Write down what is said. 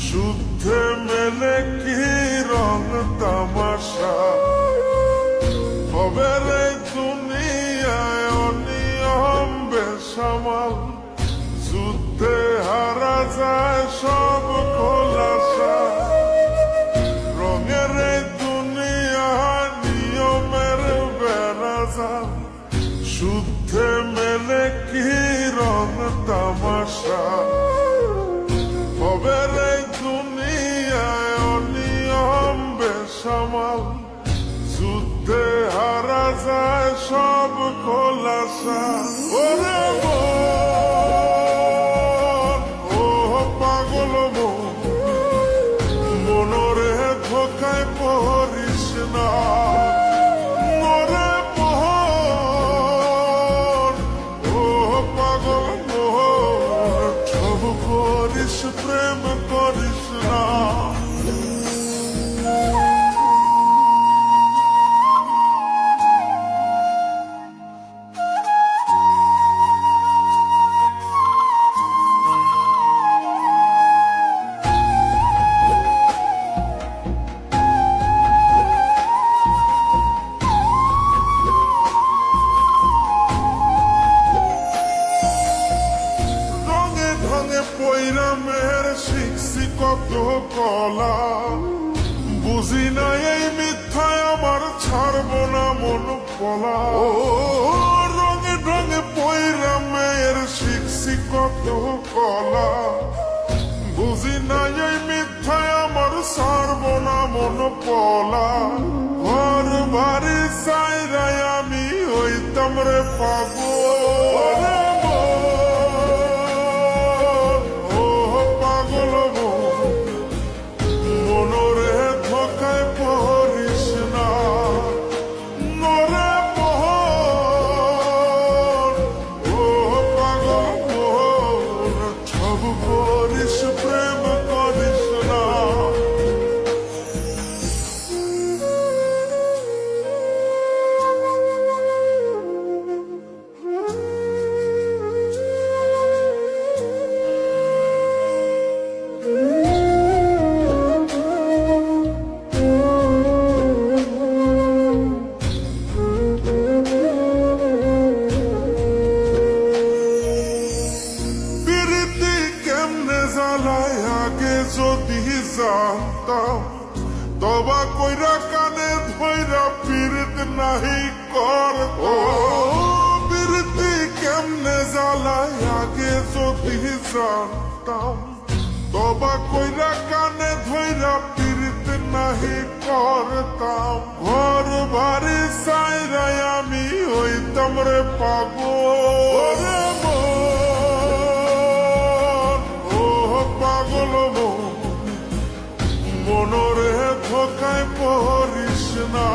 শুদ্ধে মেলে কি রং তামাশা হবে রে দুনিয়ায় অনিয়ম বেসামাল যুদ্ধে হারা যায় সব খোলাসা রঙের দুনিয়া নিয়মের বেড়াজাল শুদ্ধে মেলে কি রং তামাশা হবে রে দুনিয়ায় অনিয়ম বেসামাল যুদ্ধে হারা যায় সব খোলাসা ওরে মন ও পাগল মন মনরে ধোকায় পড়িস না মরে মন ও পাগল মন সব করিস প্রেম করিস না পৈরামের শিখছি কত কলা বুঝি না এই মিথ্যায় আমার ছাড়ব না মন পলা ও রঙে রঙে পৈরামের শিখছি কত কলা বুঝি না এই মিথ্যায় আমার ছাড়ব না মন পলা ঘর বাড়ি চাইরাই আমি হইতাম রে পাগল আগে যদি জানতাম তবা কইরা কানে ধইরা পীড়িত নাহি করতাম পীড়িতি কেমনে জ্বালায় আগে যদি জানতাম তবা কইরা কানে ধইরা পীড়িত নাহি করতাম ঘর বাড়ি চাইরাই আমি হইতাম রে পাগল পাগল মনরে ধোকায় পড়িস না